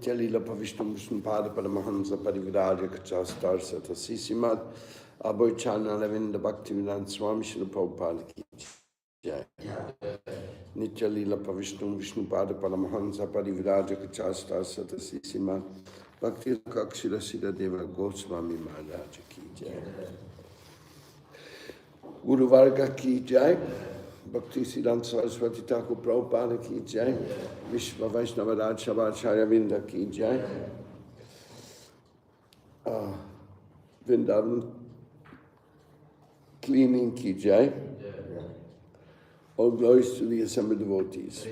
Nitya Lila Pavishnu Vishnu Pada Paramahansa Pariviraja Kachastar Satasisimat Abhay Chana Lavinda Bhaktivedanta Swami Srila Prabhupada Ki Jai. Nitya Lila Pavishnu Vishnu Pada Paramahansa Pariviraja Kachastar Satasisimat Bhakti Kakshira Siddha Deva Goswami Maharaj Ki Jai. Guru Varga Ki Jai. Bhakti Siddhanta Saraswati Thakur Prabhupada Ki Jai. Vishva Vaishnava Raj Shabacharya Vinda Ki Jai. Vrindavan cleaning Ki Jai. All glories to the assembled devotees.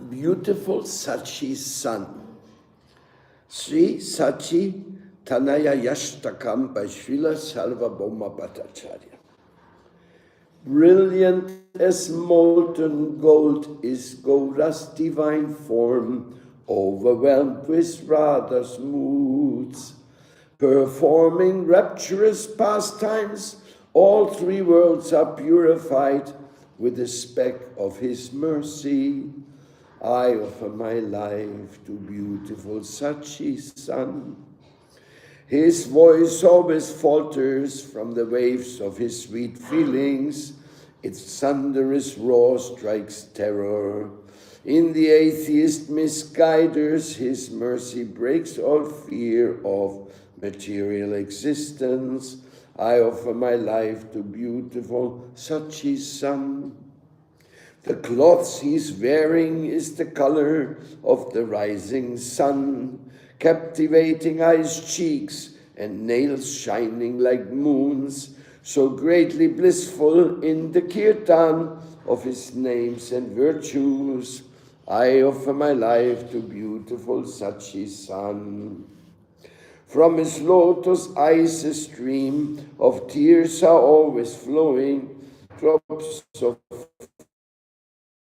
Beautiful Sachi's son. Sri Sachi Tanaya Yashtakam by Srila Sarvabhauma Bhattacharya. Brilliant as molten gold is Gaura's divine form, overwhelmed with Radha's moods. Performing rapturous pastimes, all three worlds are purified with the speck of his mercy. I offer my life to beautiful Sachi's son. His voice always falters from the waves of his sweet feelings. Its thunderous roar strikes terror. In the atheist misguiders, his mercy breaks all fear of material existence. I offer my life to beautiful Sachi's son. The cloths he's wearing is the color of the rising sun, captivating eyes, cheeks, and nails shining like moons, so greatly blissful in the kirtan of his names and virtues. I offer my life to beautiful Sachi's son. From his lotus eyes a stream of tears are always flowing, drops of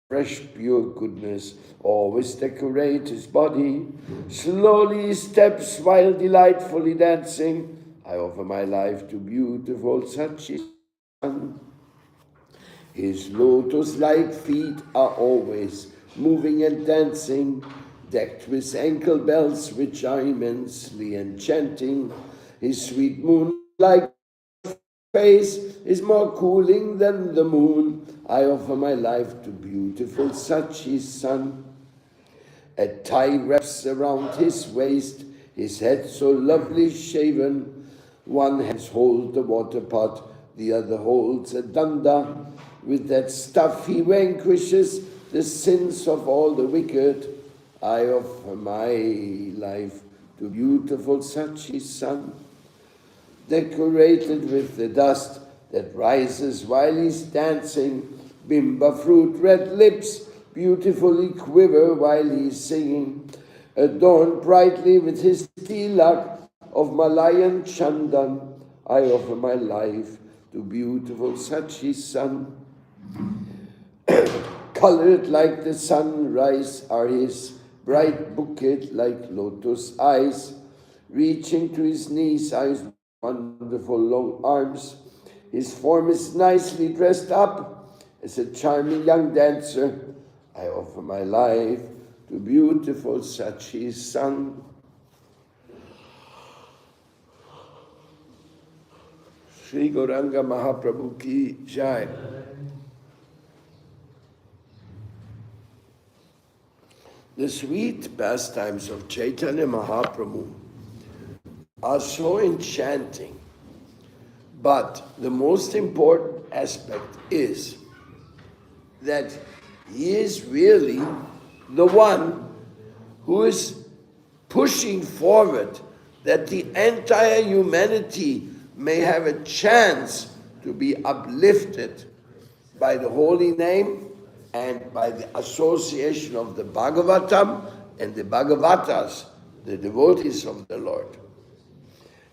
fresh pure goodness always decorate his body. Slowly he steps while delightfully dancing. I offer my life to beautiful Sachi's son. His lotus-like feet are always moving and dancing, decked with ankle bells which are immensely enchanting. His sweet moon-like face is more cooling than the moon. I offer my life to beautiful Sachi's son. A tie wraps around his waist, his head so lovely shaven. One hand holds the water pot, the other holds a danda. With that stuff he vanquishes the sins of all the wicked. I offer my life to beautiful Sachi's son. Decorated with the dust that rises while he's dancing, bimba fruit red lips beautifully quiver while he's singing, adorned brightly with his tilak of Malayan chandan. I offer my life to beautiful Sachi's son. Colored like the sunrise are his bright bouquet like lotus eyes, reaching to his knees are his wonderful long arms. His form is nicely dressed up as a charming young dancer. I offer my life to beautiful Sachi's son. Sri Gauranga Mahaprabhu Ki Jai. The sweet pastimes of Chaitanya Mahaprabhu are so enchanting, but the most important aspect is that he is really the one who is pushing forward that the entire humanity may have a chance to be uplifted by the holy name and by the association of the Bhagavatam and the Bhagavatas, the devotees of the Lord.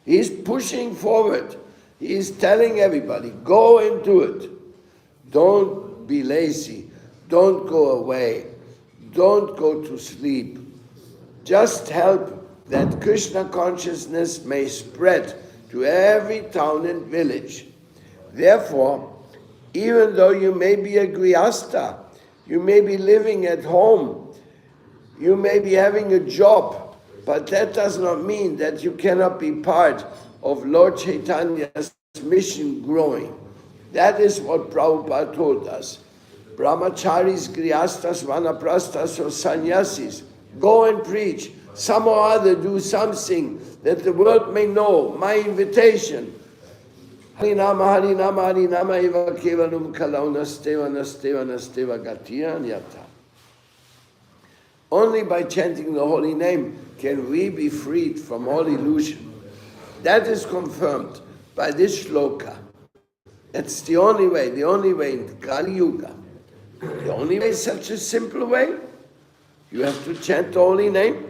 He is pushing forward. He is telling everybody, go into it. Don't be lazy. Don't go away. Don't go to sleep. Just help that Krishna consciousness may spread to every town and village. Therefore, even though you may be a Grihastha, You may be living at home. You may be having a job. But that does not mean that you cannot be part of Lord Chaitanya's mission growing. That is what Prabhupada told us. Brahmacharis, Grihastas, Vanaprastas, or sannyasis, go and preach. Some or other do something that the world may know. My invitation. Harinama, Harinama, Harinama, Eva Kevalum Kalau Nasteva, Nasteva, Nasteva Gatiya Nyata. Only by chanting the holy name can we be freed from all illusion. That is confirmed by this shloka. That's the only way in Kali Yuga. The only way is such a simple way. You have to chant the holy name.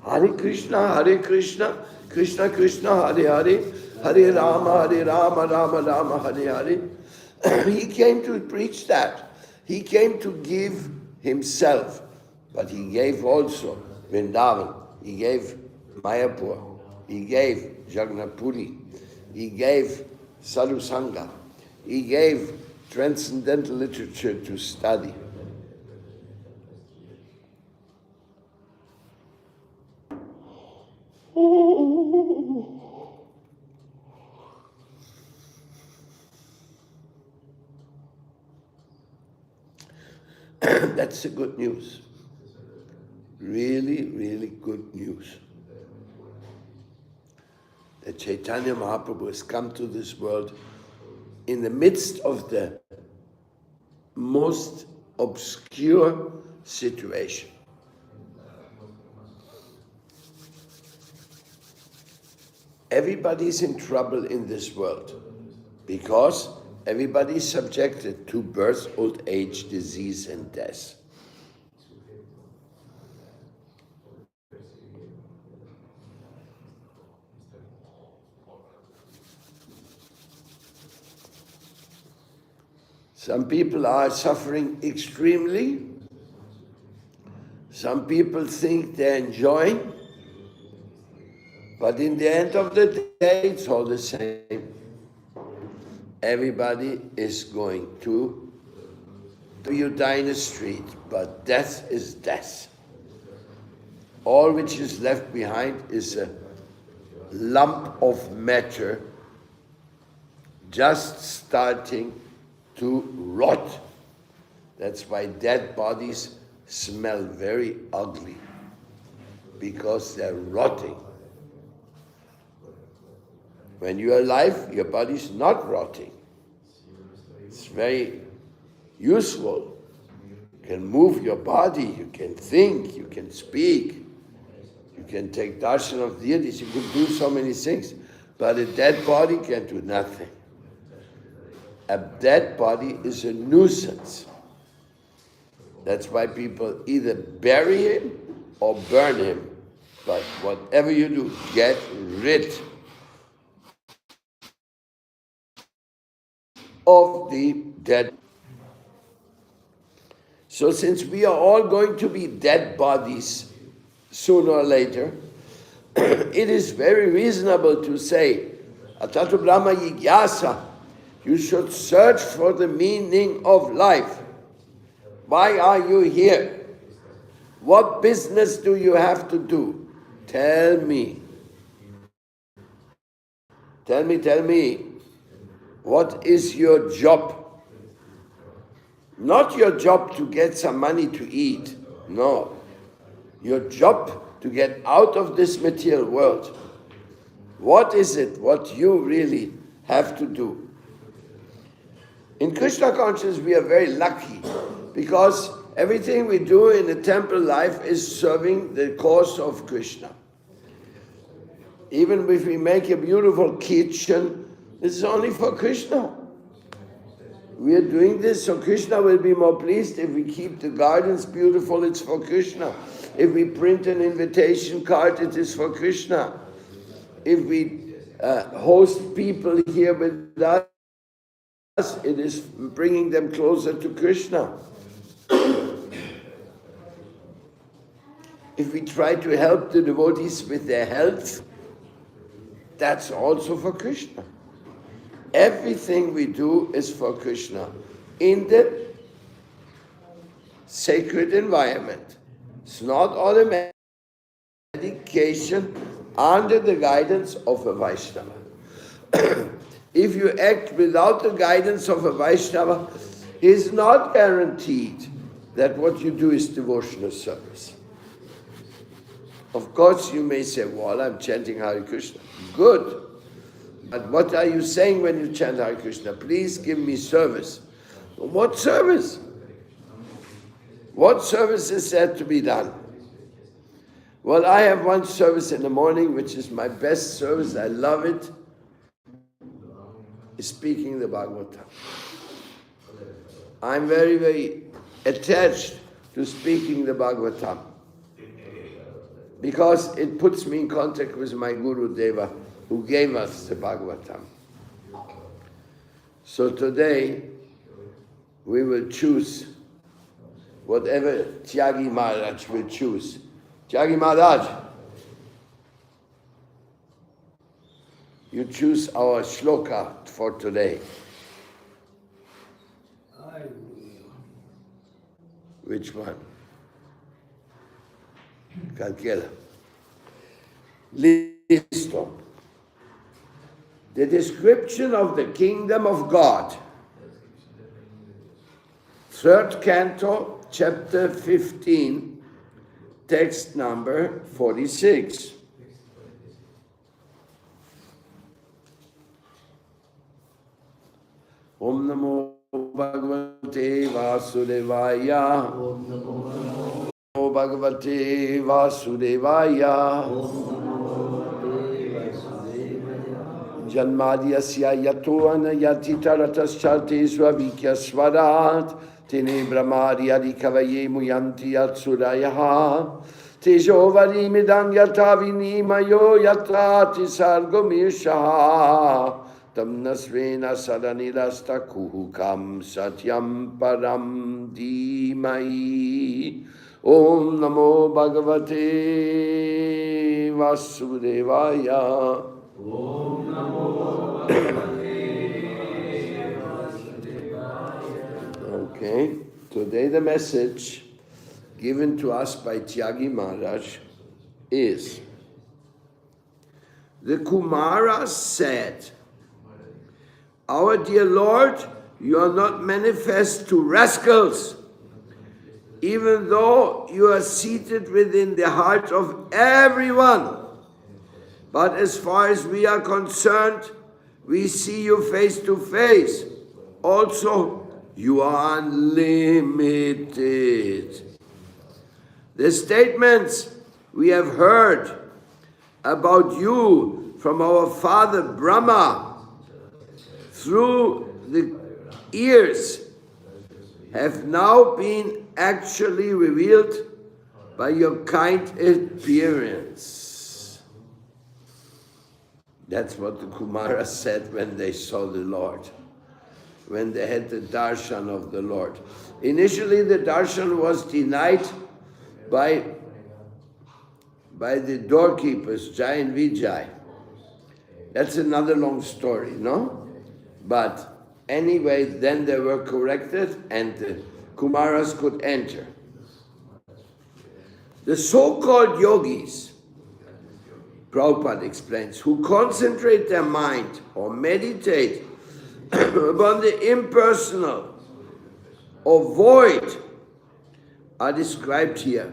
Hare Krishna, Krishna Krishna, Hare Hare, Hare Rama, Rama Rama, Hare Hare. He came to preach that. He came to give himself. But he gave also Vrindavan, he gave Mayapur, he gave Jagannath Puri, he gave Sadhu Sangha, he gave transcendental literature to study. That's the good news. Really, really good news. That Chaitanya Mahaprabhu has come to this world in the midst of the most obscure situation. Everybody's in trouble in this world because everybody's subjected to birth, old age, disease, and death. Some people are suffering extremely. Some people think they're enjoying. But in the end of the day, it's all the same. Everybody is going to you die in the street, but death is death. All which is left behind is a lump of matter just starting to rot. That's why dead bodies smell very ugly, because they're rotting. When you're alive, your body's not rotting. It's very useful. You can move your body, you can think, you can speak, you can take darshan of deities, you can do so many things, but a dead body can do nothing. A dead body is a nuisance. That's why people either bury him or burn him. But whatever you do, get rid of the dead. So since we are all going to be dead bodies sooner or later, it is very reasonable to say, Atatu Brahma Jigyasa, you should search for the meaning of life. Why are you here? What business do you have to do? Tell me. Tell me. What is your job? Not your job to get some money to eat. No. Your job to get out of this material world. What is it, what you really have to do? In Krishna consciousness, we are very lucky because everything we do in the temple life is serving the cause of Krishna. Even if we make a beautiful kitchen, this is only for Krishna. We are doing this so Krishna will be more pleased. If we keep the gardens beautiful, it's for Krishna. If we print an invitation card, it is for Krishna. If we host people here with us, it is bringing them closer to Krishna. If we try to help the devotees with their health, that's also for Krishna. Everything we do is for Krishna. In the sacred environment. It's not automatic medication under the guidance of a Vaishnava. If you act without the guidance of a Vaishnava, it's not guaranteed that what you do is devotional service. Of course, you may say, well, I'm chanting Hare Krishna. Good. But what are you saying when you chant Hare Krishna? Please give me service. What service? What service is there to be done? Well, I have one service in the morning, which is my best service. I love it. Is speaking the Bhagavatam. I'm very, very attached to speaking the Bhagavatam because it puts me in contact with my Guru Deva who gave us the Bhagavatam. So today we will choose whatever Tyagi Maharaj will choose. Tyagi Maharaj, you choose our shloka for today. Which one? Calcula. Listo. The description of the kingdom of God. 3rd canto, chapter 15, text number 46. Om Namo Bhagavate Vasudevaya. Om Namo Bhagavate Vasudevaya. Janmadhyasya yato anayati tarataschalte swavikya swarat tene brahmari adikavaye muyanti atsurayaha tejo varimidam yatavini mayo yatati sargomishaha tam nasvena sadanirasta kuhukam satyam param dhimai. Om Namo Bhagavate Vasudevaya. Om Namo Bhagavate Vasudevaya. Okay, today the message given to us by Tyagi Maharaj is, the Kumaras said, our dear Lord, you are not manifest to rascals, even though you are seated within the heart of everyone. But as far as we are concerned, we see you face to face. Also, you are unlimited. The statements we have heard about you from our father Brahma through the ears have now been actually revealed by your kind appearance. That's what the Kumaras said when they saw the Lord, when they had the darshan of the Lord. Initially, the darshan was denied by the doorkeepers, Jai and Vijay. That's another long story, no? But anyway, then they were corrected and the Kumaras could enter. The so-called yogis, Prabhupada explains, who concentrate their mind or meditate upon the impersonal or void are described here.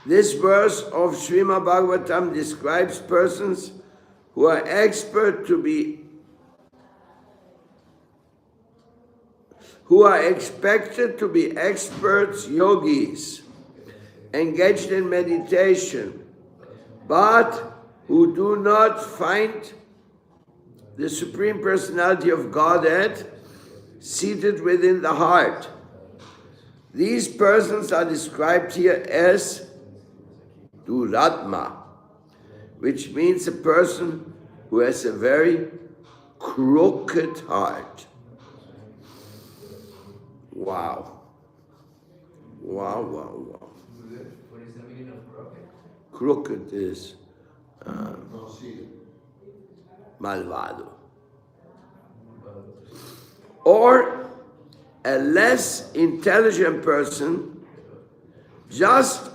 This verse of Srimad Bhagavatam describes persons who are expected to be experts yogis, engaged in meditation, but who do not find the Supreme Personality of Godhead seated within the heart. These persons are described here as Duratma, which means a person who has a very crooked heart. Wow. Wow, wow, wow. What is the meaning of crooked? Crooked is malvado. Or a less intelligent person, just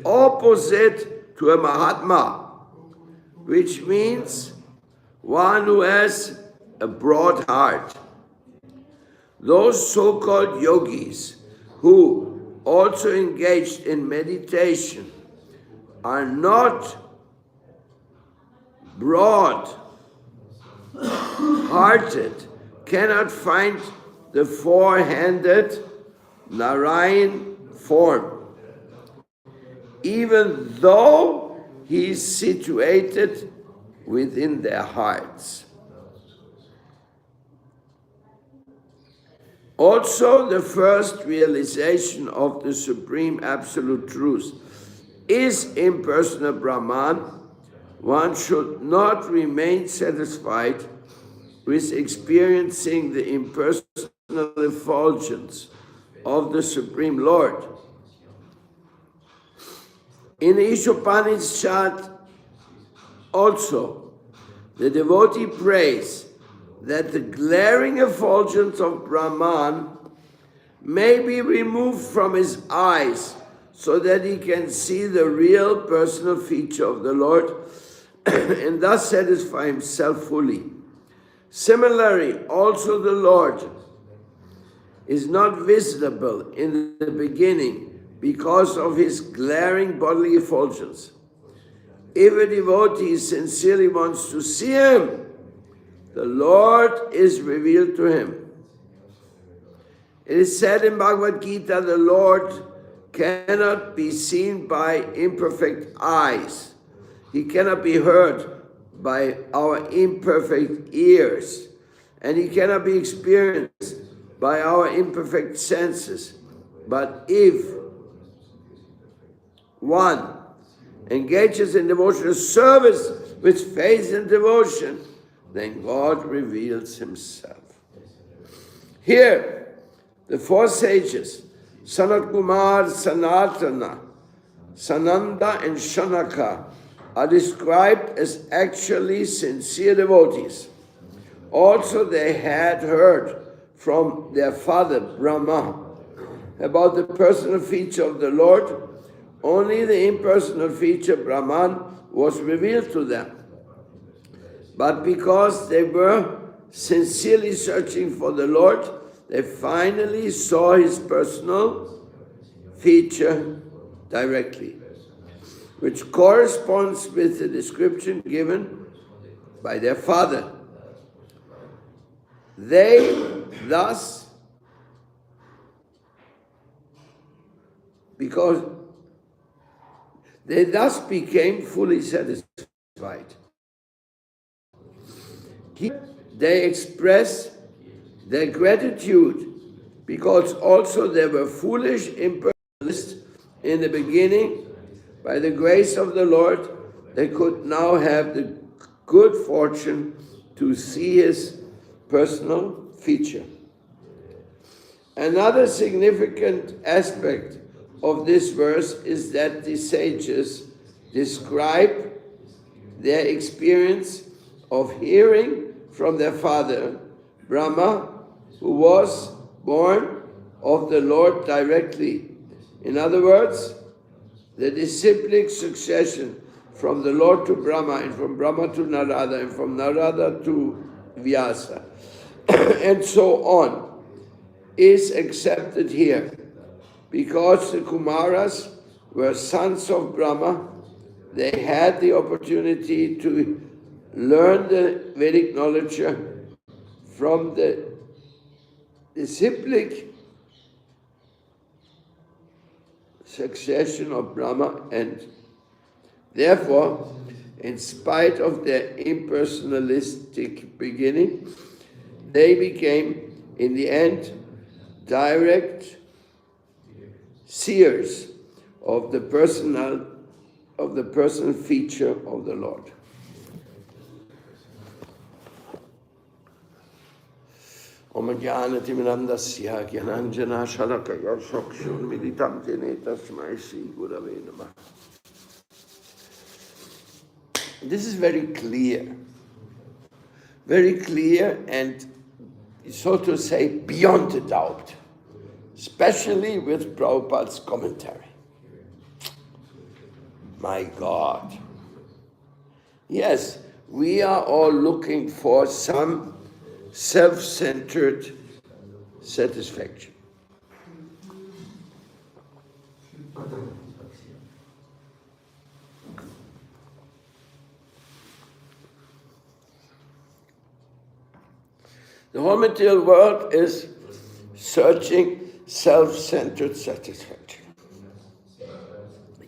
opposite to a Mahatma, which means one who has a broad heart. Those so-called yogis who also engaged in meditation are not broad-hearted, cannot find the four-handed Narayan form, even though he is situated within their hearts. Also, the first realization of the Supreme Absolute Truth is impersonal Brahman. One should not remain satisfied with experiencing the impersonal effulgence of the Supreme Lord. In Ishopanishad also, the devotee prays that the glaring effulgence of Brahman may be removed from his eyes so that he can see the real personal feature of the Lord and thus satisfy himself fully. Similarly, also the Lord is not visible in the beginning because of his glaring bodily effulgence. If a devotee sincerely wants to see him, the Lord is revealed to him. It is said in Bhagavad Gita, the Lord cannot be seen by imperfect eyes. He cannot be heard by our imperfect ears. And he cannot be experienced by our imperfect senses. But if one engages in devotional service with faith and devotion, then God reveals himself. Here, the four sages, Sanat Kumar, Sanatana, Sananda, and Shanaka, are described as actually sincere devotees. Also, they had heard from their father, Brahma, about the personal feature of the Lord. Only the impersonal feature, Brahman, was revealed to them. But because they were sincerely searching for the Lord, they finally saw his personal feature directly, which corresponds with the description given by their father. They thus, became fully satisfied. Here they express their gratitude because also they were foolish impersonalists in the beginning. By the grace of the Lord, they could now have the good fortune to see his personal feature. Another significant aspect of this verse is that the sages describe their experience of hearing from their father, Brahma, who was born of the Lord directly. In other words, the disciplic succession from the Lord to Brahma, and from Brahma to Narada, and from Narada to Vyasa, and so on, is accepted here. Because the Kumaras were sons of Brahma, they had the opportunity to learn the Vedic knowledge from the disciplic succession of Brahma, and therefore, in spite of their impersonalistic beginning, they became, in the end, direct seers of the personal feature of the Lord. Om Jnanatimirandasya Jnananjana Shalakaya Chakshurmilitam Jene Tasmai Shri Gurave Namah. This is very clear, and so to say beyond a doubt. especially with Prabhupada's commentary. My God. Yes, we are all looking for some self-centered satisfaction. The whole material world is searching self-centered satisfaction.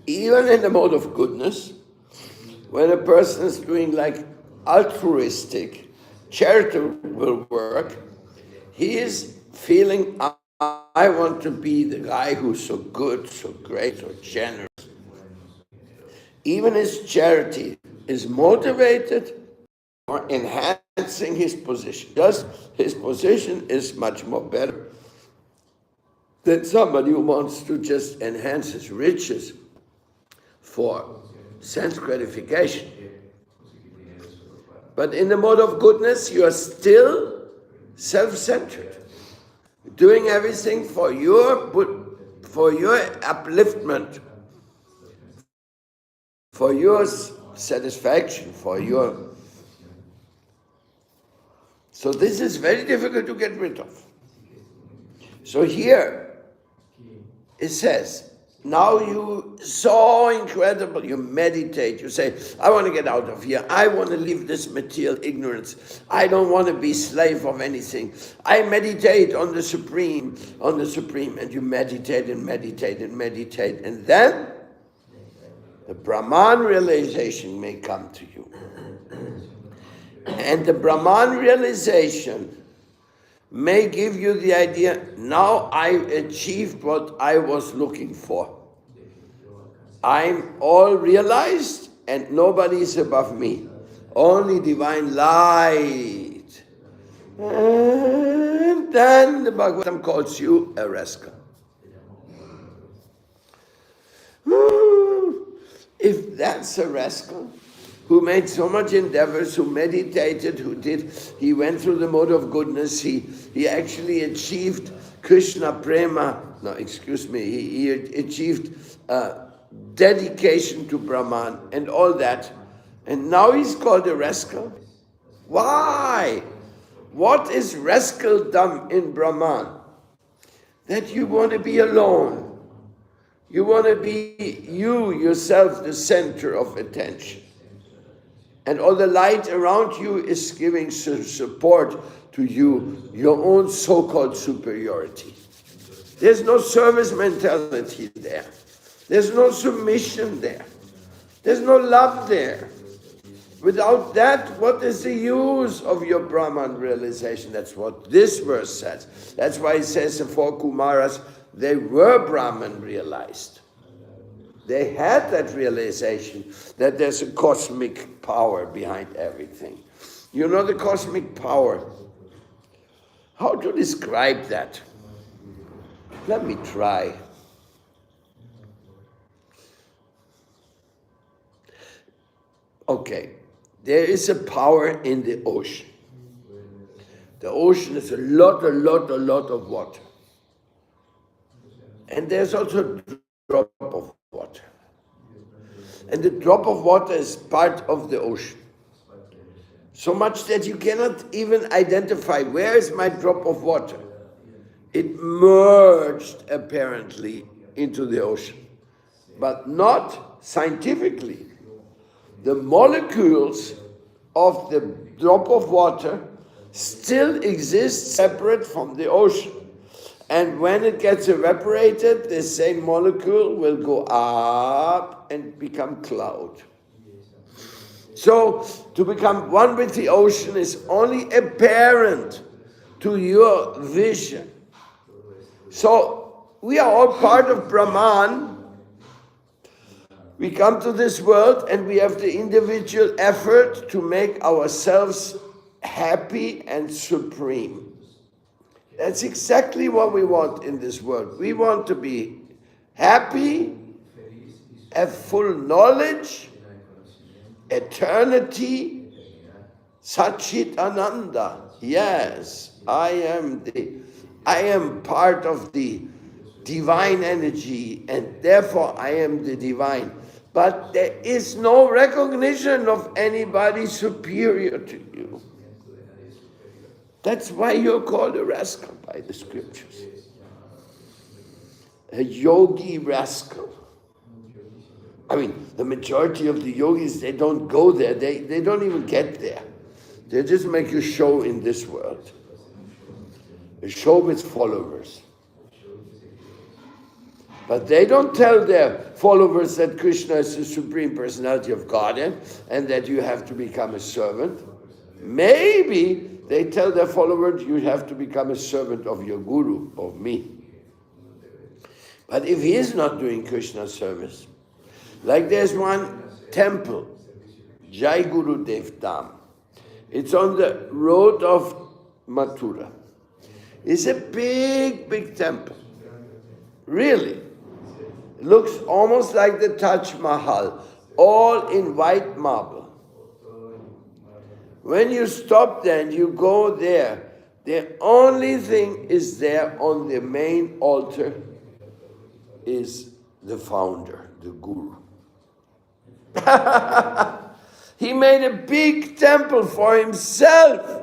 Even in the mode of goodness, when a person is doing like altruistic, charitable work, he is feeling, I want to be the guy who's so good, so great, so generous. Even his charity is motivated or enhancing his position. Just his position is much more better than somebody who wants to just enhance his riches for sense gratification. But in the mode of goodness, you are still self-centered, doing everything for your upliftment, for your satisfaction, for your... So this is very difficult to get rid of. So here it says, now you so incredible, you meditate, you say, I want to get out of here, I want to leave this material ignorance, I don't want to be slave of anything, I meditate on the Supreme, and you meditate and meditate and meditate, and then the Brahman realization may come to you. And the Brahman realization may give you the idea, now I achieved what I was looking for. I'm all realized and nobody is above me. Only divine light. And then the Bhagavatam calls you a rascal. If that's a rascal, who made so much endeavors, who meditated, he went through the mode of goodness, he actually achieved Krishna prema, he achieved dedication to Brahman and all that, and now he's called a rascal? Why? What is rascaldom in Brahman? That you want to be alone. You want to be you, yourself, the center of attention. And all the light around you is giving support to you, your own so-called superiority. There's no service mentality there. There's no submission there. There's no love there. Without that, what is the use of your Brahman realization? That's what this verse says. That's why it says the four Kumaras, they were Brahman realized. They had that realization that there's a cosmic power behind everything. You know the cosmic power. How to describe that? Let me try. Okay, there is a power in the ocean. The ocean is a lot of water. And there's also a drop of water. And the drop of water is part of the ocean. So much that you cannot even identify, where is my drop of water? It merged apparently into the ocean, but not scientifically. The molecules of the drop of water still exist separate from the ocean. And when it gets evaporated, the same molecule will go up and become cloud. So, to become one with the ocean is only apparent to your vision. So, we are all part of Brahman. We come to this world and we have the individual effort to make ourselves happy and supreme. That's exactly what we want in this world. We want to be happy, have full knowledge, eternity, Satchit Ananda. Yes, I am part of the divine energy, and therefore I am the divine. But there is no recognition of anybody superior to you. That's why you're called a rascal by the scriptures. A yogi rascal. I mean, the majority of the yogis, they don't go there. They don't even get there. They just make a show in this world. A show with followers. But they don't tell their followers that Krishna is the Supreme Personality of Godhead and that you have to become a servant. Maybe they tell their followers you have to become a servant of your guru, of me. But if he is not doing Krishna service, like there's one temple, Jai Guru Dev Dham. It's on the road of Mathura. It's a big, big temple. Really. It looks almost like the Taj Mahal, all in white marble. When you stop there and you go there, the only thing is there on the main altar is the founder, the guru. He made a big temple for himself.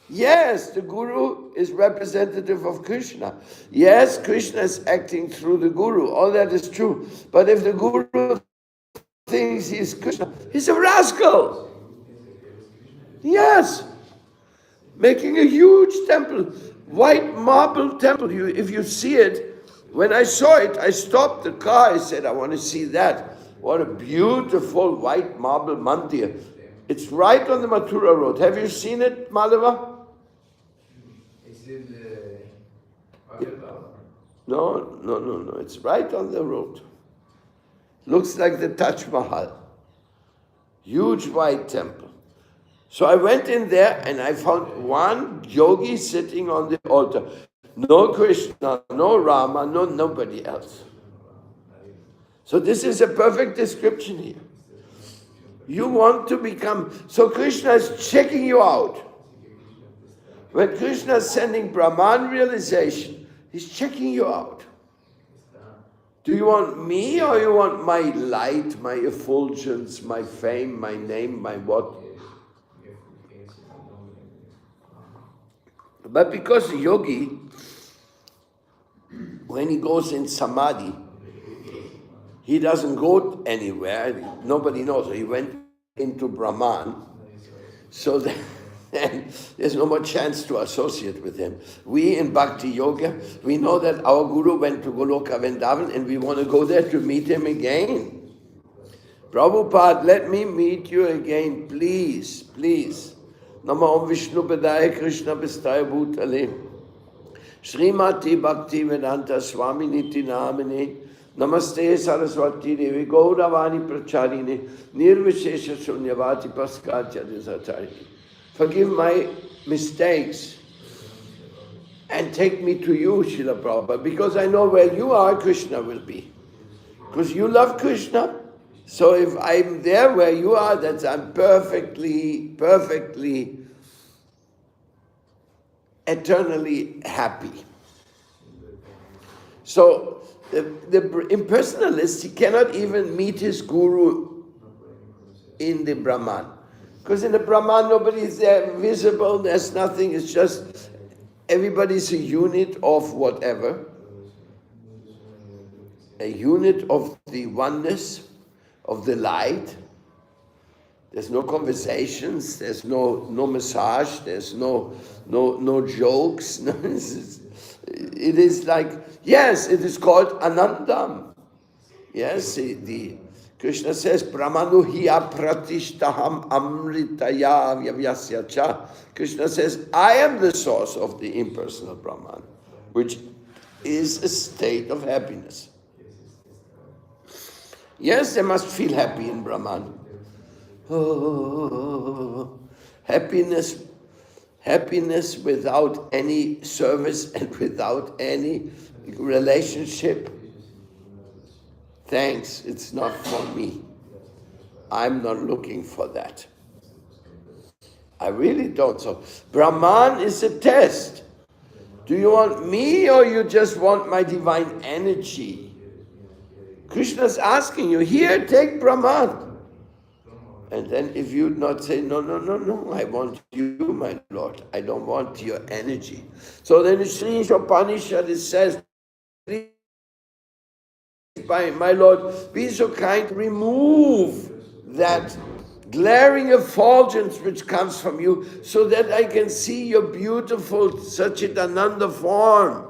Yes, the guru is representative of Krishna. Yes, Krishna is acting through the guru. All that is true. But if the guru thinks he's Krishna, he's a rascal. Yes. Making a huge temple, white marble temple. If you see it, when I saw it, I stopped the car. I said, I want to see that. What a beautiful white marble mandir. It's right on the Mathura road. Have you seen it, Madhava? Is it No. It's right on the road. Looks like the Taj Mahal. Huge white temple. So I went in there and I found one yogi sitting on the altar. No Krishna, no Rama, no nobody else. So this is a perfect description here. You want to become... So Krishna is checking you out. When Krishna is sending Brahman realization, he's checking you out. Do you want me or you want my light, my effulgence, my fame, my name, my what? But because the yogi, when he goes in samadhi, he doesn't go anywhere. Nobody knows. He went into Brahman. So then there's no more chance to associate with him. We in Bhakti Yoga, we know that our Guru went to Goloka Vrindavan and we want to go there to meet him again. Prabhupada, let me meet you again, please, please. Nama Om Vishnu Padaya Krishna Pistaya Bhutale Srimati Bhakti Vedanta Swami Niti Namane Namaste Saraswati Devi Gauravani Pracharine Nirvishesha Sunyavati Paskacharya Zatari. Forgive my mistakes and take me to you, Srila Prabhupada, because I know where you are, Krishna will be. Because you love Krishna. So if I'm there where you are, that's I'm perfectly, eternally happy. So the impersonalist, he cannot even meet his guru in the Brahman. Because in the Brahman, nobody is there visible, there's nothing, it's just everybody's a unit of whatever. A unit of the oneness, of the light. There's no conversations, there's no massage, there's no jokes. It is like, yes, it is called Anandam. Yes, the Krishna says, Brahmanu hiya pratishtaham amritaya vyavasya cha. Krishna says, I am the source of the impersonal Brahman, which is a state of happiness. Yes, they must feel happy in Brahman. Oh, happiness without any service and without any relationship. Thanks, it's not for me. I'm not looking for that. I really don't. So Brahman is a test. Do you want me or you just want my divine energy? Krishna's asking you, here, take Brahman. And then if you not say, no, I want you, my Lord. I don't want your energy. So then in Sri Upanishad it says, my Lord, be so kind to remove that glaring effulgence which comes from you so that I can see your beautiful Satchitananda form.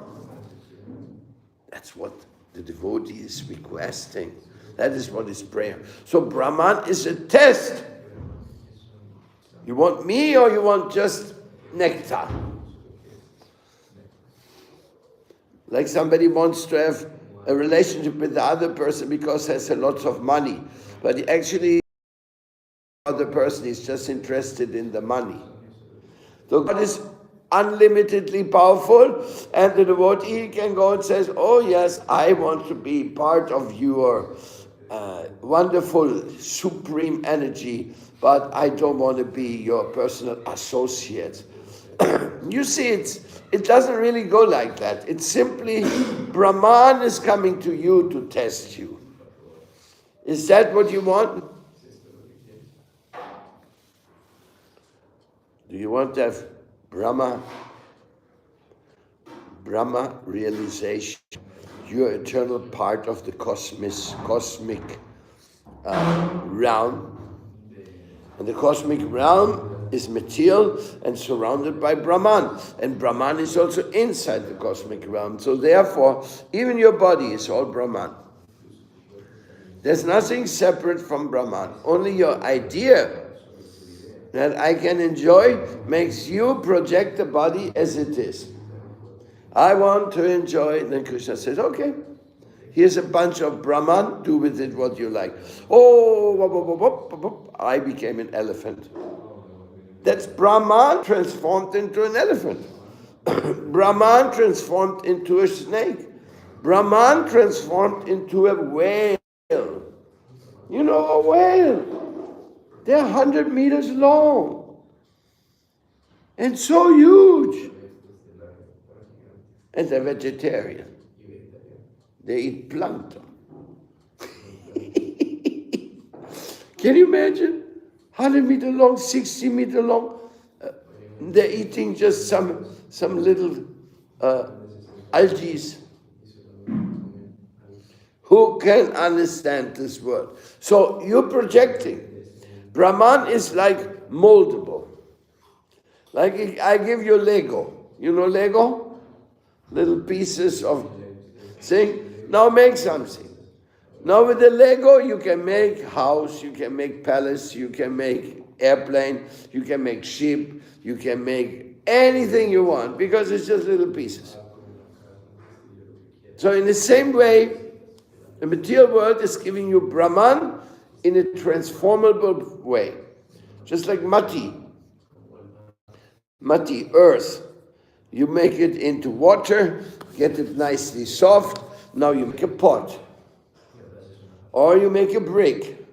That's what the devotee is requesting. That is what is prayer. So Brahman is a test. You want me or you want just nectar? Like somebody wants to have a relationship with the other person because he has a lot of money. But actually, the other person is just interested in the money. So God is unlimitedly powerful, and the devotee can go and says, oh yes, I want to be part of your wonderful supreme energy, but I don't want to be your personal associate. You see, it doesn't really go like that. It's simply Brahman is coming to you to test you. Is that what you want? Do you want to have Brahma realization? You're eternal part of the cosmic realm. And the cosmic realm is material and surrounded by Brahman. And Brahman is also inside the cosmic realm. So therefore, even your body is all Brahman. There's nothing separate from Brahman. Only your idea that I can enjoy makes you project the body as it is. I want to enjoy. Then Krishna says, okay, here's a bunch of Brahman, do with it what you like. Oh, I became an elephant. That's Brahman transformed into an elephant. Brahman transformed into a snake. Brahman transformed into a whale. You know, a whale. They're 100 meters long. And so huge. And they're vegetarian. They eat plankton. Can you imagine? 100 meter long, 60 meter long. They're eating just some little algae. Who can understand this word? So you're projecting. Brahman is like moldable. Like I give you Lego. You know Lego? Little pieces of thing. Now make something. Now with the Lego you can make house, you can make palace, you can make airplane, you can make ship, you can make anything you want because it's just little pieces. So in the same way, the material world is giving you Brahman in a transformable way. Just like mati, earth. You make it into water, get it nicely soft, now you make a pot. Or you make a brick.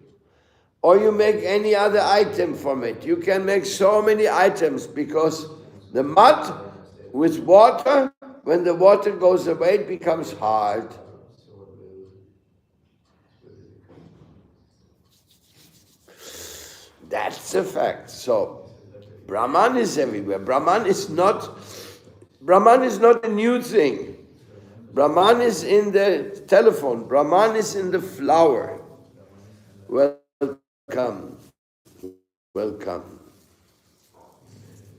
Or you make any other item from it. You can make so many items because the mud with water, when the water goes away, it becomes hard. That's a fact. So, Brahman is everywhere. Brahman is not a new thing. Brahman is in the telephone. Brahman is in the flower. Welcome.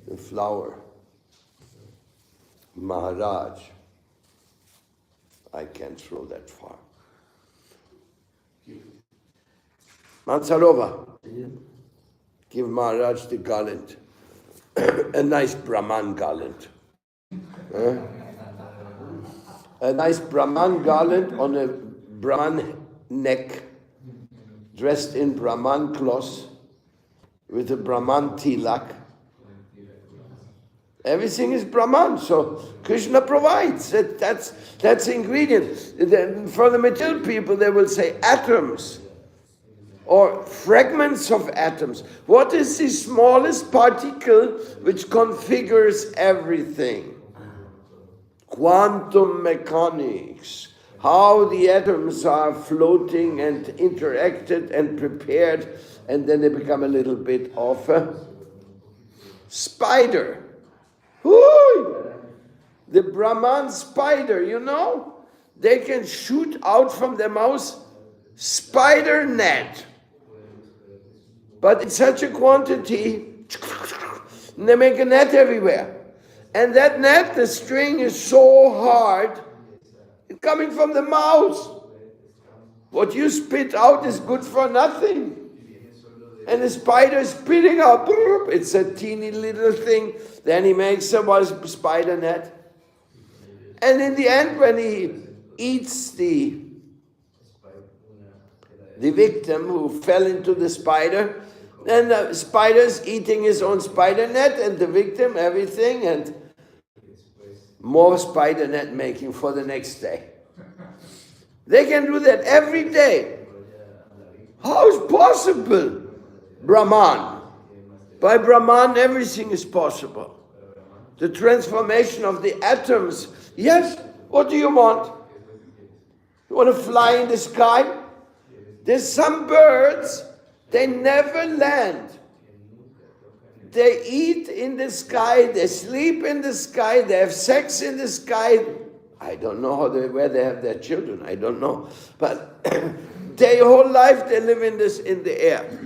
The flower. Maharaj. I can't throw that far. Mansarova. Give Maharaj the garland. A nice Brahman garland. A nice Brahman garland on a Brahman neck, dressed in Brahman cloth, with a Brahman tilak. Everything is Brahman, so Krishna provides. That's the ingredient. For the material people, they will say atoms or fragments of atoms. What is the smallest particle which configures everything? quantum mechanics, how the atoms are floating and interacted and prepared, and then they become a little bit of a spider. Whoo! The Brahman spider, you know? They can shoot out from their mouth spider net. But in such a quantity, and they make a net everywhere. And that net, the string is so hard, it's coming from the mouth. What you spit out is good for nothing. And the spider is spitting out, it's a teeny little thing. Then he makes a spider net. And in the end, when he eats the victim who fell into the spider, and the spider's eating his own spider net, and the victim, everything, and more spider net making for the next day. They can do that every day. How is possible? Brahman. By Brahman, everything is possible. The transformation of the atoms. Yes, what do you want? You want to fly in the sky? There's some birds, they never land. They eat in the sky, they sleep in the sky, they have sex in the sky. I don't know where they have their children, I don't know. But their whole life they live in the air.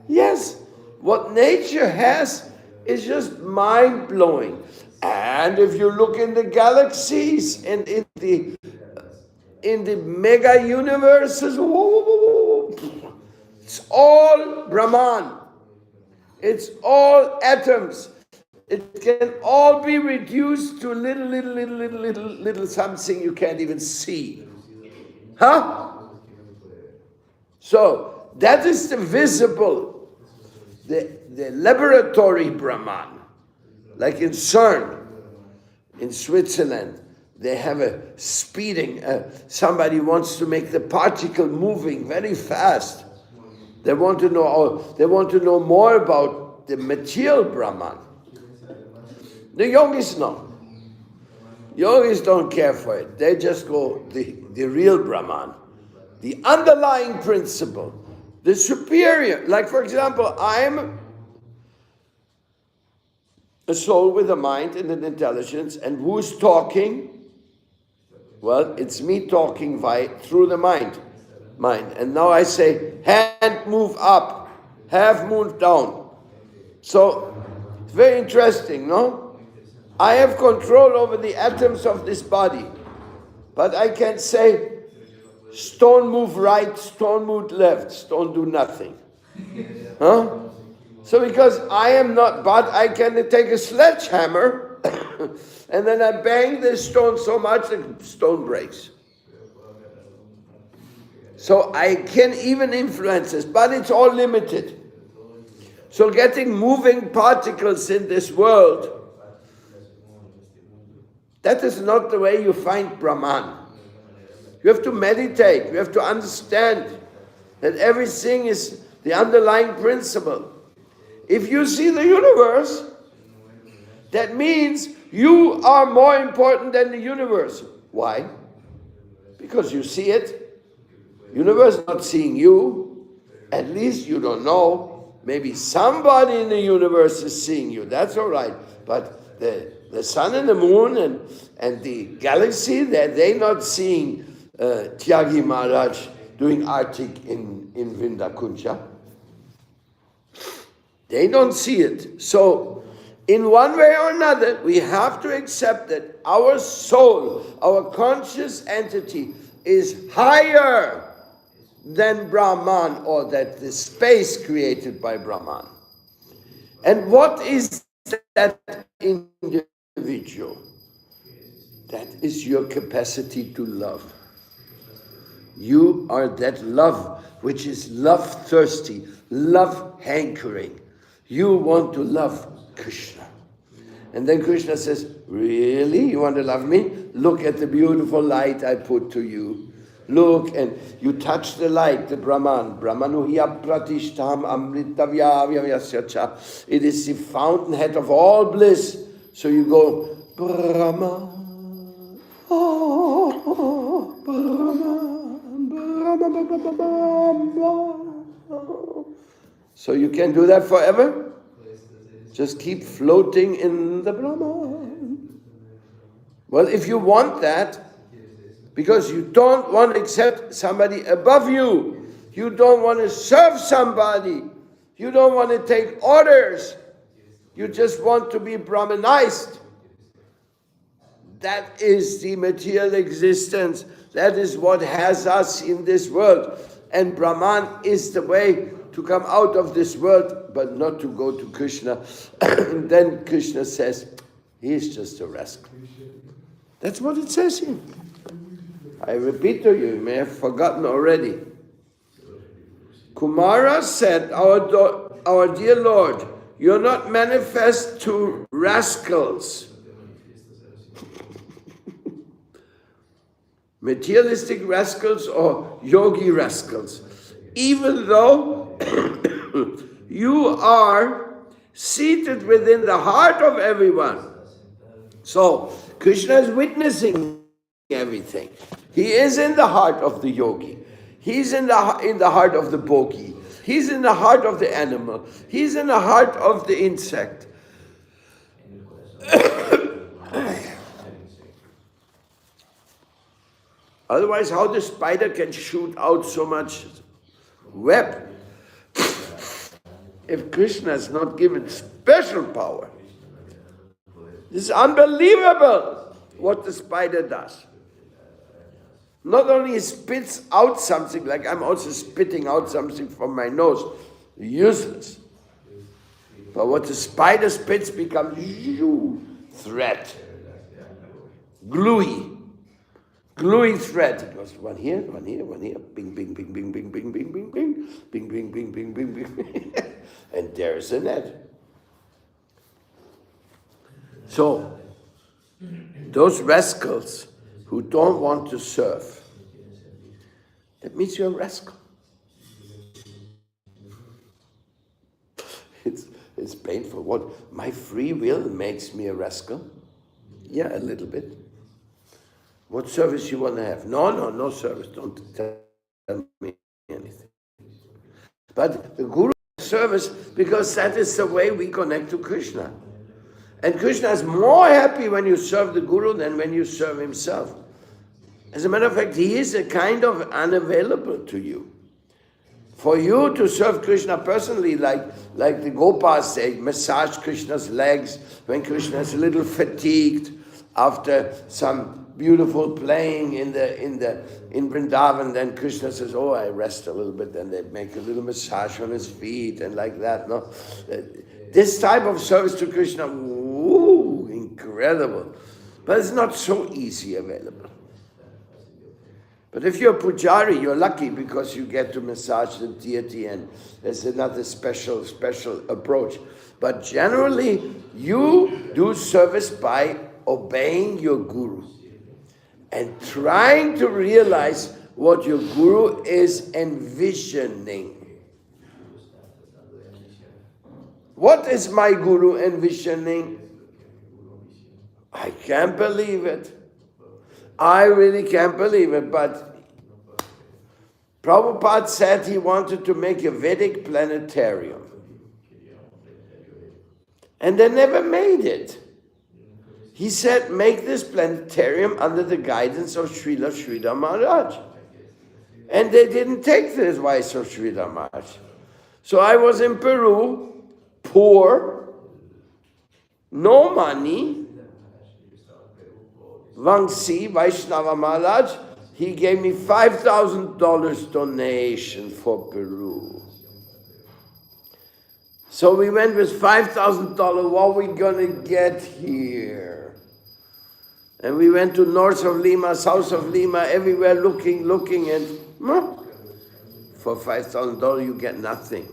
Yes, what nature has is just mind-blowing. And if you look in the galaxies and in the mega universes, it's all Brahman. It's all atoms. It can all be reduced to little something you can't even see. Huh? So that is the visible, the laboratory Brahman. Like in CERN, in Switzerland, they have a speeding, somebody wants to make the particle moving very fast. They want to know more about the material Brahman. The yogis know. Yogis don't care for it. They just go the real Brahman. The underlying principle, the superior. Like for example, I'm a soul with a mind and an intelligence, and who's talking? Well, it's me talking through the mind. And now I say, hand move up, half move down. So, it's very interesting, no? I have control over the atoms of this body. But I can say, stone move right, stone move left, stone do nothing. Huh? So because I am not, but I can take a sledgehammer and then I bang the stone so much the stone breaks. So I can even influence this, but it's all limited. So getting moving particles in this world, that is not the way you find Brahman. You have to meditate, you have to understand that everything is the underlying principle. If you see the universe, that means you are more important than the universe. Why? Because you see it. Universe is not seeing you. At least you don't know. Maybe somebody in the universe is seeing you. That's all right. But the sun and the moon and the galaxy, they're not seeing Tyagi Maharaj doing Artik in Vindakuncha. They don't see it. So, in one way or another, we have to accept that our soul, our conscious entity, is higher than Brahman, or that the space created by Brahman. And what is that individual? That is your capacity to love. You are that love, which is love thirsty, love hankering. You want to love Krishna. And then Krishna says, really? You want to love me? Look at the beautiful light I put to you. Look, and you touch the light, the Brahman. Brahmanuhya pratishtam amritavya vyavyasycha. It is the fountainhead of all bliss. So you go Brahma. Oh, Brahma, Brahma. So you can do that forever? Just keep floating in the Brahman. Well, if you want that, because you don't want to accept somebody above you, you don't want to serve somebody, you don't want to take orders, you just want to be Brahmanized. That is the material existence. That is what has us in this world. And Brahman is the way to come out of this world, but not to go to Krishna. And then Krishna says, he is just a rascal. That's what it says here. I repeat to you, you may have forgotten already. Kumara said, our dear Lord, you're not manifest to rascals. Materialistic rascals or yogi rascals. Even though you are seated within the heart of everyone. So, Krishna is witnessing everything. He is in the heart of the yogi. He's in the heart of the bogi. He's in the heart of the animal. He's in the heart of the insect. Otherwise, how the spider can shoot out so much web? If Krishna is not given special power. This is unbelievable what the spider does. Not only he spits out something, like I'm also spitting out something from my nose, useless. But what the spider spits becomes thread, gluey thread. It goes one here, bing, bing, bing, bing, bing, bing, bing, bing, bing, bing, bing, bing, bing, bing, bing, and there's a net. So, those rascals who don't want to serve, that means you're a rascal. It's painful. What? My free will makes me a rascal? Yeah, a little bit. What service you want to have? No service. Don't tell me anything. But the Guru service, because that is the way we connect to Krishna. And Krishna is more happy when you serve the Guru than when you serve himself. As a matter of fact, he is a kind of unavailable to you. For you to serve Krishna personally, like the Gopas, they massage Krishna's legs when Krishna is a little fatigued after some beautiful playing in Vrindavan. Then Krishna says, "Oh, I rest a little bit." Then they make a little massage on his feet and like that. No, this type of service to Krishna, incredible, but it's not so easy available. But if you're a pujari, you're lucky because you get to massage the deity and there's another special approach. But generally, you do service by obeying your guru and trying to realize what your guru is envisioning. What is my guru envisioning? I can't believe it. I really can't believe it, but Prabhupada said he wanted to make a Vedic planetarium. And they never made it. He said, make this planetarium under the guidance of Srila Sridhar Maharaj. And they didn't take the advice of Sridhar Maharaj. So I was in Peru, poor, no money. Vangsi, Vaishnava Maharaj, he gave me $5,000 donation for Peru. So we went with $5,000, what are we going to get here? And we went to north of Lima, south of Lima, everywhere looking, and for $5,000 you get nothing.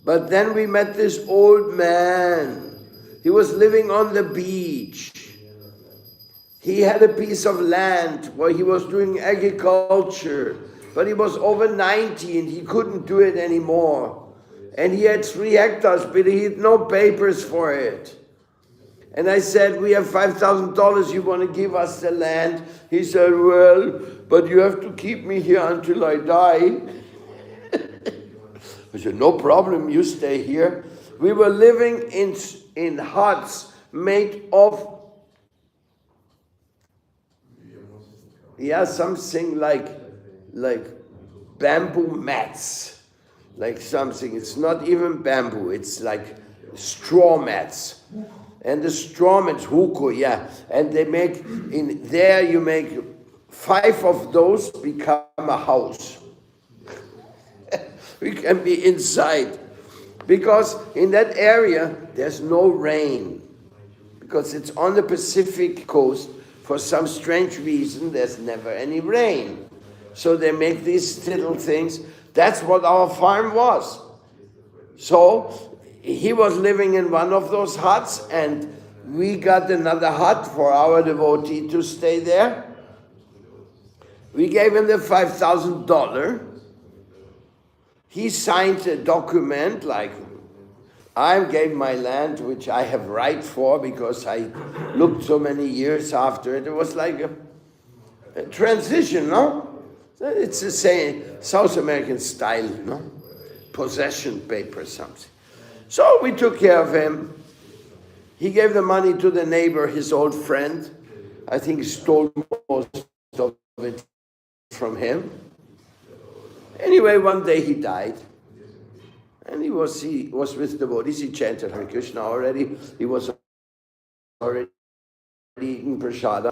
But then we met this old man. He was living on the beach. He had a piece of land where he was doing agriculture, but he was over 90 and he couldn't do it anymore. And he had 3 hectares, but he had no papers for it. And I said, we have $5,000, you want to give us the land? He said, well, but you have to keep me here until I die. I said, no problem, you stay here. We were living in huts made of, something like bamboo mats. Like something, it's not even bamboo, it's like straw mats. And the straw mats, huko, and they make, in there you make 5 of those become a house. We can be inside. Because in that area, there's no rain. Because it's on the Pacific coast, for some strange reason, there's never any rain. So they make these little things. That's what our farm was. So he was living in one of those huts, and we got another hut for our devotee to stay there. We gave him the $5,000. He signed a document like, I gave my land, which I have right for because I looked so many years after it. It was like a transition, no? It's the same South American style, no? Possession paper, something. So we took care of him. He gave the money to the neighbor, his old friend. I think he stole most of it from him. Anyway, one day he died. And he was with devotees. He chanted Hare Krishna already. He was already eating prasada.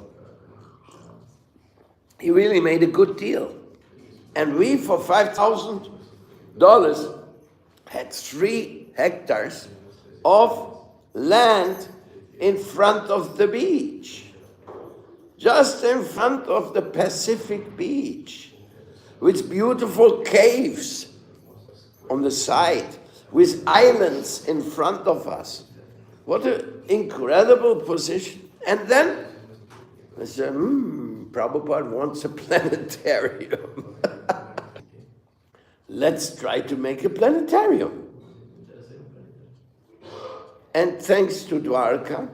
He really made a good deal. And we, for $5,000, had 3 hectares of land in front of the beach. Just in front of the Pacific beach. With beautiful caves on the side, with islands in front of us. What an incredible position. And then I said, Prabhupada wants a planetarium. Let's try to make a planetarium. And thanks to Dwarka,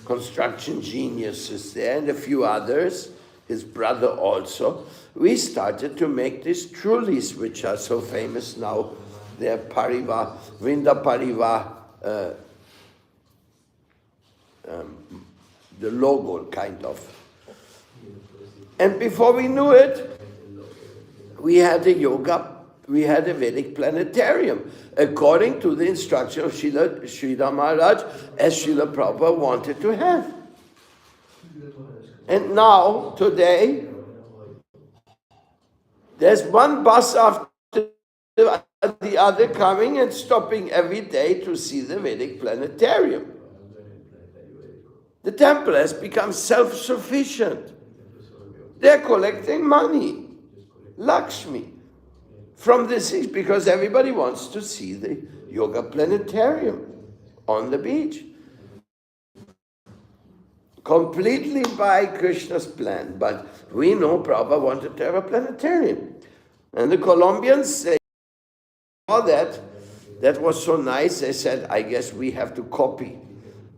construction geniuses there, and a few others, his brother also, we started to make these trulies, which are so famous now. They're Pariva, Vrinda Pariva, the logo, kind of. And before we knew it, we had a Vedic planetarium, according to the instruction of Srila Maharaj, as Srila Prabhupada wanted to have. And now, today, there's one bus after the other coming and stopping every day to see the Vedic planetarium. The temple has become self-sufficient. They're collecting money, Lakshmi, from this, because everybody wants to see the yoga planetarium on the beach. Completely by Krishna's plan, but we know Prabhupada wanted to have a planetarium. And the Colombians say, all that was so nice, they said, I guess we have to copy.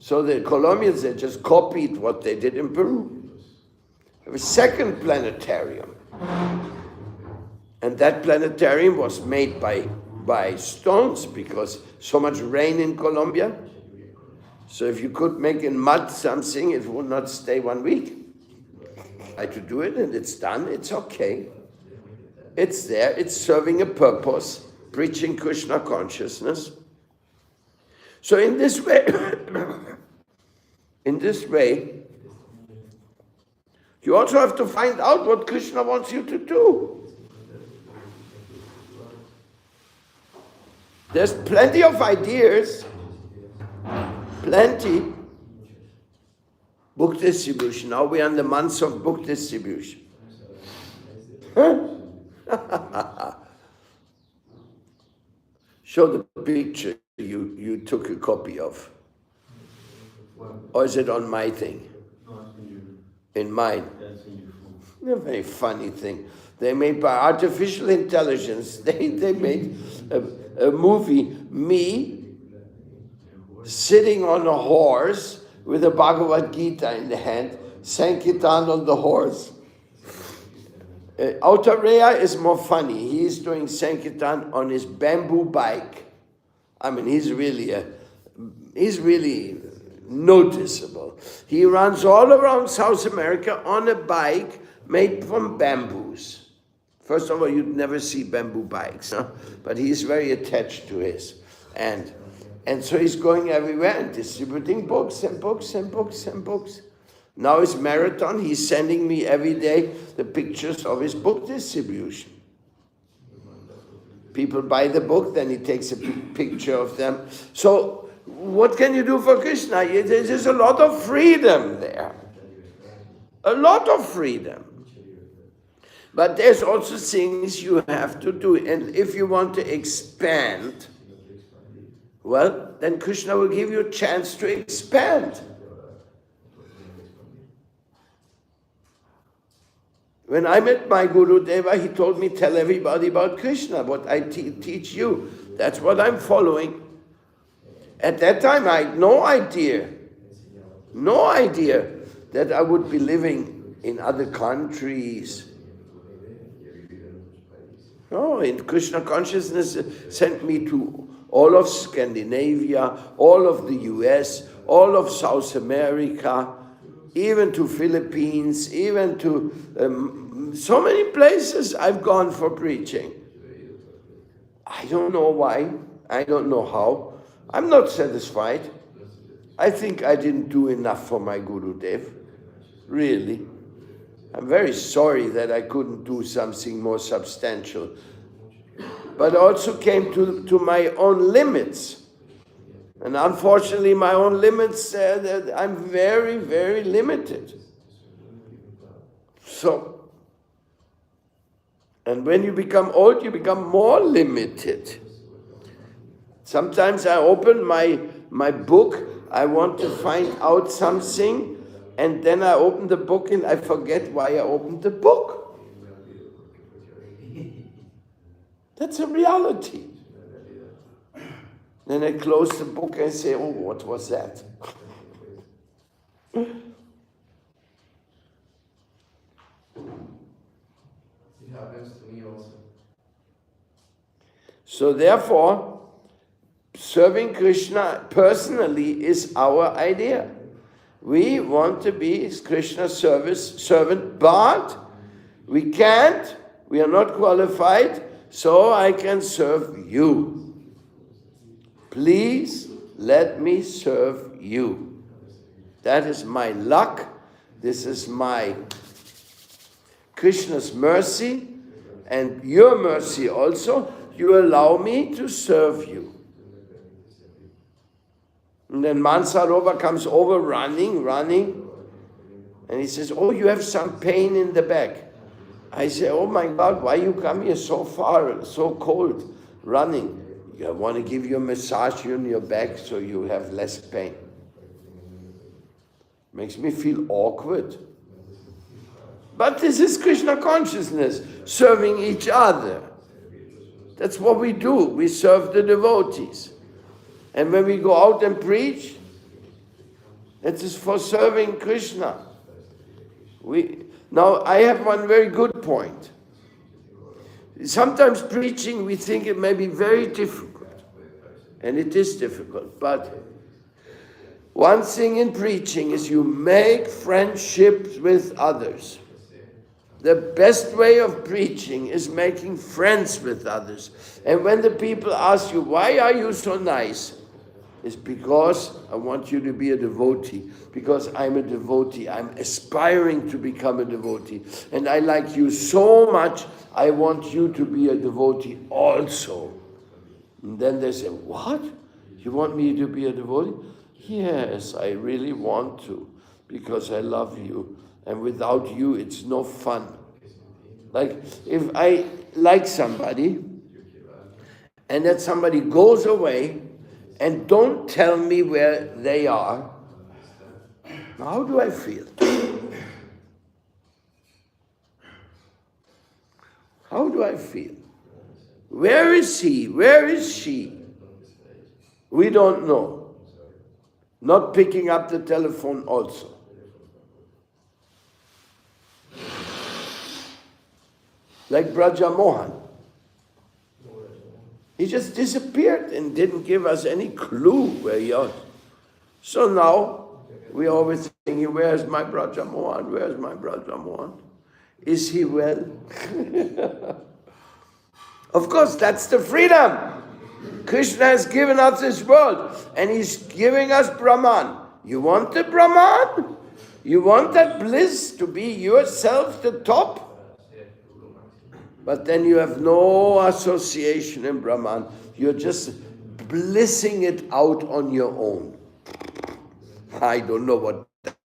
So the Colombians, they just copied what they did in Peru. There was a second planetarium. And that planetarium was made by stones, because so much rain in Colombia. So if you could make in mud something, it would not stay 1 week. I had to do it, and it's done, it's okay. It's there, it's serving a purpose, preaching Krishna consciousness. So in this way, you also have to find out what Krishna wants you to do. There's plenty of ideas, plenty. Book distribution. Now we are in the months of book distribution. Show the picture you took a copy of. Or is it on my thing? In mine. A very funny thing. They made by artificial intelligence. They made a movie, me sitting on a horse with a Bhagavad Gita in the hand, Sankirtan on the horse. Autareya is more funny. He's doing Sankirtan on his bamboo bike. I mean, he's really noticeable. He runs all around South America on a bike made from bamboos. First of all, you'd never see bamboo bikes, huh? But he's very attached to his. And so he's going everywhere and distributing books and books and books and books. Now his marathon, he's sending me every day the pictures of his book distribution. People buy the book, then he takes a picture of them. So what can you do for Krishna? There's a lot of freedom there. A lot of freedom. But there's also things you have to do. And if you want to expand, well, then Krishna will give you a chance to expand. When I met my Guru Deva, he told me, tell everybody about Krishna, what I teach you. That's what I'm following. At that time, I had no idea that I would be living in other countries. No, in Krishna consciousness sent me to all of Scandinavia, all of the US, all of South America, even to Philippines, even to so many places I've gone for preaching. I don't know why, I don't know how. I'm not satisfied. I think I didn't do enough for my Guru Dev, really. I'm very sorry that I couldn't do something more substantial. But I also came to my own limits. And unfortunately, my own limits, I'm very, very limited. So, and when you become old, you become more limited. Sometimes I open my book, I want to find out something, and then I open the book and I forget why I opened the book. That's a reality. Then I close the book and say, oh, what was that? It happens to me also. So therefore, serving Krishna personally is our idea. We want to be Krishna's servant, but we can't, we are not qualified, so I can serve you. Please let me serve you. That is my luck. This is my Krishna's mercy and your mercy also. You allow me to serve you. And then Mansarova comes over running, and he says, oh, you have some pain in the back. I say, oh my God, why you come here so far, so cold, running? I want to give you a massage on your back so you have less pain. Makes me feel awkward. But this is Krishna consciousness, serving each other. That's what we do. We serve the devotees. And when we go out and preach, it is for serving Krishna. Now, I have one very good point. Sometimes preaching, we think it may be very difficult. And it is difficult. But one thing in preaching is you make friendships with others. The best way of preaching is making friends with others. And when the people ask you, why are you so nice? It's because I want you to be a devotee. Because I'm a devotee. I'm aspiring to become a devotee. And I like you so much, I want you to be a devotee also. And then they say, what? You want me to be a devotee? Yes, I really want to. Because I love you. And without you, it's no fun. Like, if I like somebody, and that somebody goes away, and don't tell me where they are, how do I feel? How do I feel? Where is he? Where is she? We don't know. not picking up the telephone also. Like Braja Mohan. He just disappeared and didn't give us any clue where he was. So now we always thinking, where's my Braja Mohan? Where's my Braja Mohan? Is he well? Of course, that's the freedom. Krishna has given us this world and he's giving us Brahman. You want the Brahman? You want that bliss to be yourself the top? But then you have no association in Brahman. You're just blissing it out on your own. I don't know what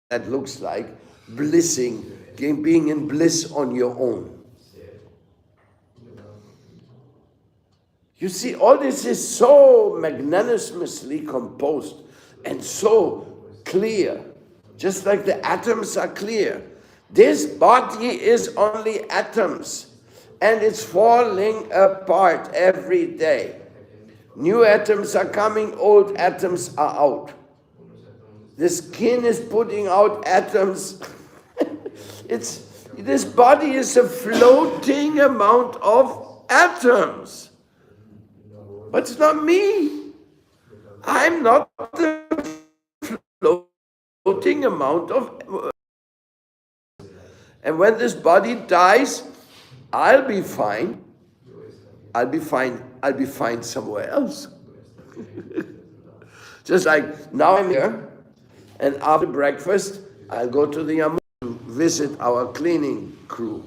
that looks like. Blissing, being in bliss on your own. You see, all this is so magnanimously composed and so clear. Just like the atoms are clear. This body is only atoms. And it's falling apart every day. New atoms are coming, old atoms are out. The skin is putting out atoms. This body is a floating amount of atoms. But it's not me. I'm not the floating amount of... And when this body dies, I'll be fine. I'll be fine somewhere else. Just like now I'm here, and after breakfast, I'll go to the Yamuna to visit our cleaning crew.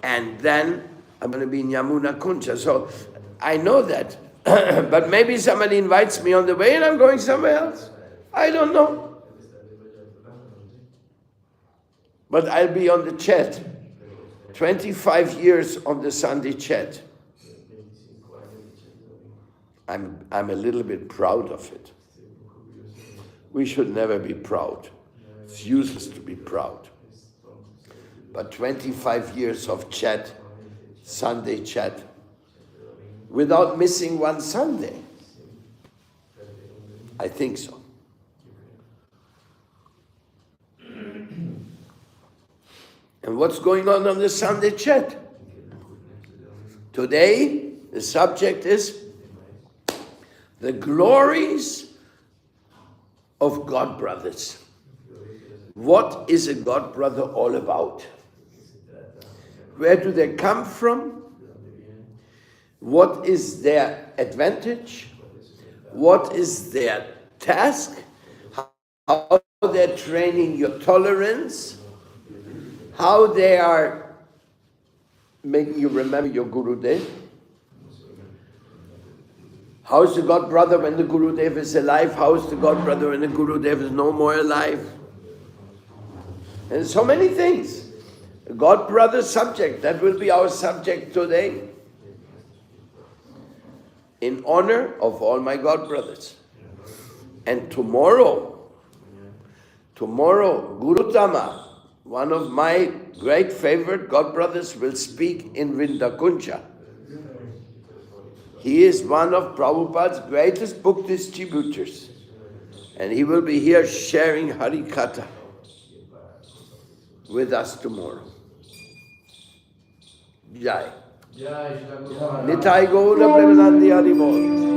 And then I'm going to be in Yamuna Kuncha. So I know that. But maybe somebody invites me on the way and I'm going somewhere else. I don't know. But I'll be on the chat. 25 years on the Sunday chat. I'm a little bit proud of it. We should never be proud. It's useless to be proud. But 25 years of chat, Sunday chat, without missing one Sunday. I think so. And what's going on the Sunday chat? Today, the subject is the glories of God brothers. What is a God brother all about? Where do they come from? What is their advantage? What is their task? How they're training your tolerance? How they are making you remember your Gurudev? How is the God brother when the Gurudev is alive? How is the God brother when the Gurudev is no more alive? And so many things. The God brother subject, that will be our subject today. In honor of all my God brothers. And tomorrow, Guru Tama, one of my great favorite God brothers, will speak in Vrindakuncha. He is one of Prabhupada's greatest book distributors. And he will be here sharing Harikatha with us tomorrow. Jai. Nitai Gaura Premanandi Haribol.